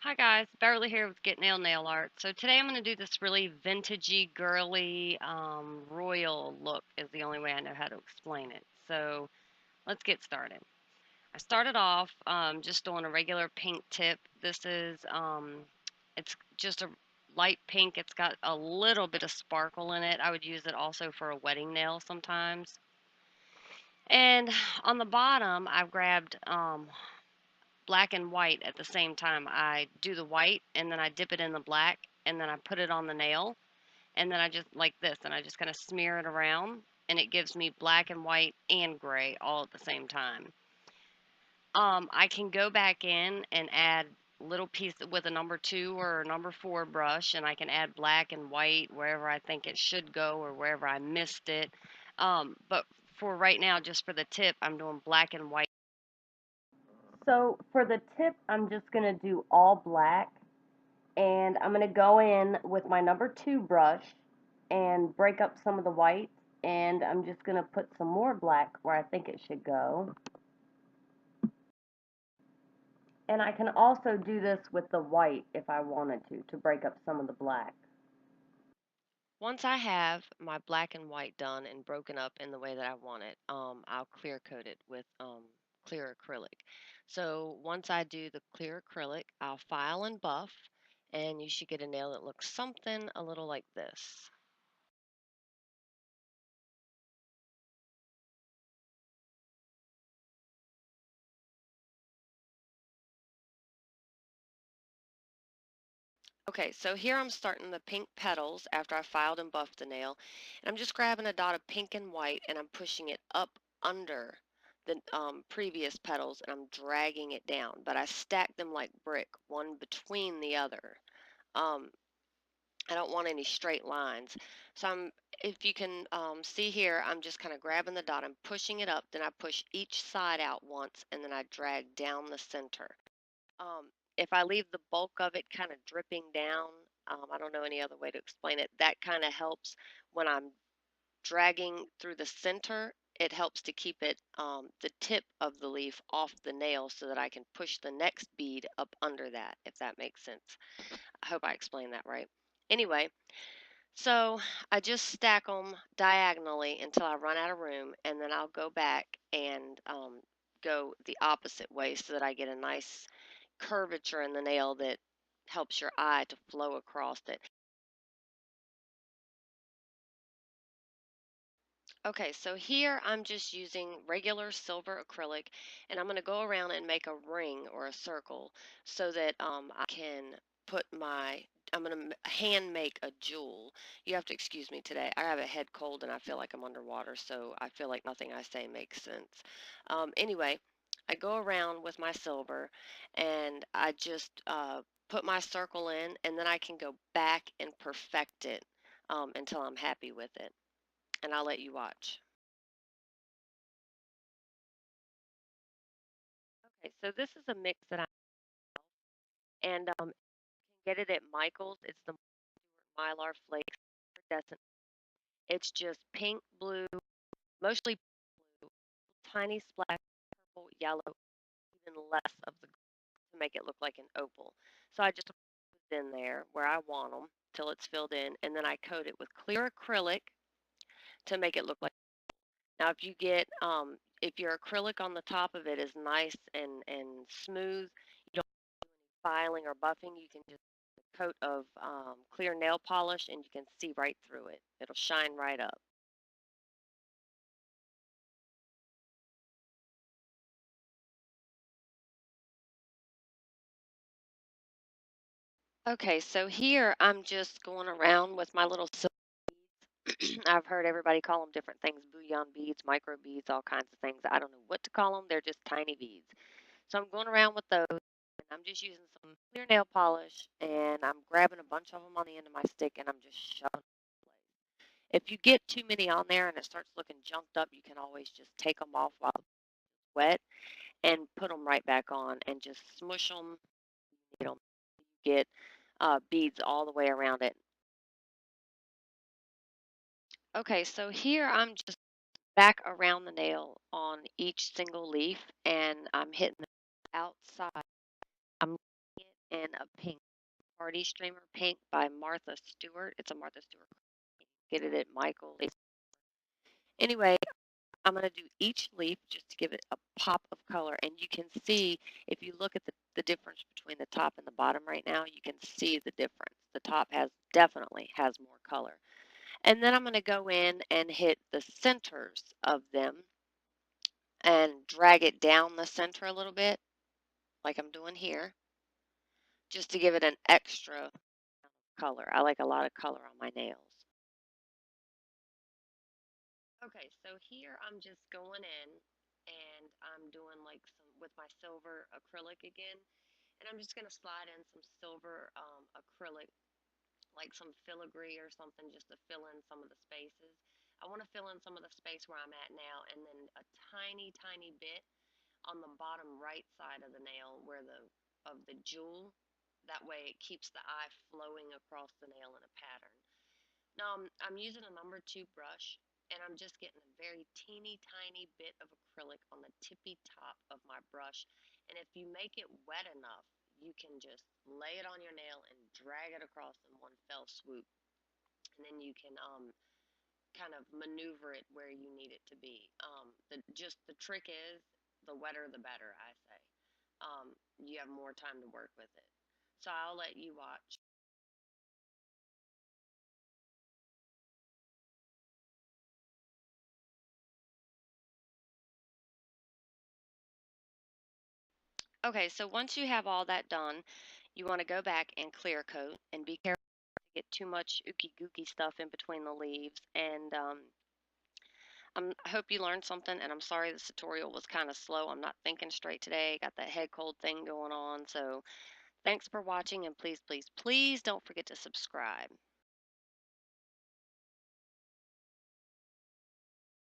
Hi guys, Beverly here with Get Nail Art. So today I'm going to do this really vintagey, girly, royal look is the only way I know how to explain it. So let's get started. I started off just doing a regular pink tip. It's just a light pink. It's got a little bit of sparkle in it. I would use it also for a wedding nail sometimes. And on the bottom, I've grabbed black and white at the same time. I do the white and then I dip it in the black and then I put it on the nail and then I just like this and I just kind of smear it around and it gives me black and white and gray all at the same time. I can go back in and add little piece with a number 2 or a number 4 brush and I can add black and white wherever I think it should go or wherever I missed it. But for right now, just for the tip, I'm doing black and white. So for the tip, I'm just going to do all black and I'm going to go in with my number 2 brush and break up some of the white and I'm just going to put some more black where I think it should go. And I can also do this with the white if I wanted to break up some of the black. Once I have my black and white done and broken up in the way that I want it, I'll clear coat it with clear acrylic. So once I do the clear acrylic, I'll file and buff, and you should get a nail that looks something a little like this. Okay, so here I'm starting the pink petals after I filed and buffed the nail. And I'm just grabbing a dot of pink and white and I'm pushing it up under the previous petals and I'm dragging it down. But I stack them like brick, one between the other. Um, I don't want any straight lines. So if you can see here, I'm just kind of grabbing the dot, I'm pushing it up, then I push each side out once, and then I drag down the center. If I leave the bulk of it kind of dripping down, I don't know any other way to explain it. That kind of helps when I'm dragging through the center. It helps to keep it the tip of the leaf off the nail so that I can push the next bead up under that, if that makes sense. I hope I explained that right. Anyway, so I just stack them diagonally until I run out of room, and then I'll go back and go the opposite way so that I get a nice curvature in the nail that helps your eye to flow across it. Okay, so here I'm just using regular silver acrylic and I'm going to go around and make a ring or a circle so that I can put I'm going to hand make a jewel. You have to excuse me today. I have a head cold and I feel like I'm underwater, so I feel like nothing I say makes sense. Anyway, I go around with my silver and I just put my circle in and then I can go back and perfect it until I'm happy with it. And I'll let you watch. Okay, so this is a mix that I and you can get it at Michael's. It's the mylar flakes iridescent. It's just pink, blue, mostly blue, tiny splash purple, yellow, even less of the green to make it look like an opal. So I just put it in there where I want them till it's filled in, and then I coat it with clear acrylic to make it look like. Now, if your acrylic on the top of it is nice and smooth, you don't filing or buffing, you can just coat of clear nail polish and you can see right through it. It'll shine right up. Okay, so here I'm just going around with my little silk. I've heard everybody call them different things, bouillon beads, micro beads, all kinds of things. I don't know what to call them. They're just tiny beads. So I'm going around with those and I'm just using some clear nail polish and I'm grabbing a bunch of them on the end of my stick and I'm just shoving them in place. If you get too many on there and it starts looking junked up, you can always just take them off while it's wet and put them right back on and just smush them. You know, get beads all the way around it. Okay, so here I'm just back around the nail on each single leaf and I'm hitting the outside. I'm in a pink party streamer pink by Martha Stewart. It's a Martha Stewart. Get it at Michael's. Anyway, I'm going to do each leaf just to give it a pop of color. And you can see, if you look at the difference between the top and the bottom right now, you can see the difference. The top definitely has more color. And then I'm going to go in and hit the centers of them and drag it down the center a little bit, like I'm doing here, just to give it an extra color. I like a lot of color on my nails. Okay, so here I'm just going in and I'm doing like some with my silver acrylic again, and I'm just going to slide in some silver acrylic, like some filigree or something, just to fill in some of the spaces. I want to fill in some of the space where I'm at now, and then a tiny, tiny bit on the bottom right side of the nail where the jewel. That way it keeps the eye flowing across the nail in a pattern. Now I'm using a number 2 brush, and I'm just getting a very teeny tiny bit of acrylic on the tippy top of my brush. And if you make it wet enough, you can just lay it on your nail and drag it across in one fell swoop. And then you can kind of maneuver it where you need it to be. The trick is the wetter the better, I say. You have more time to work with it. So I'll let you watch. Okay, so once you have all that done, you want to go back and clear coat and be careful not to get too much ooky gooky stuff in between the leaves. And I hope you learned something. And I'm sorry this tutorial was kind of slow. I'm not thinking straight today. Got that head cold thing going on. So thanks for watching. And please, please, please don't forget to subscribe.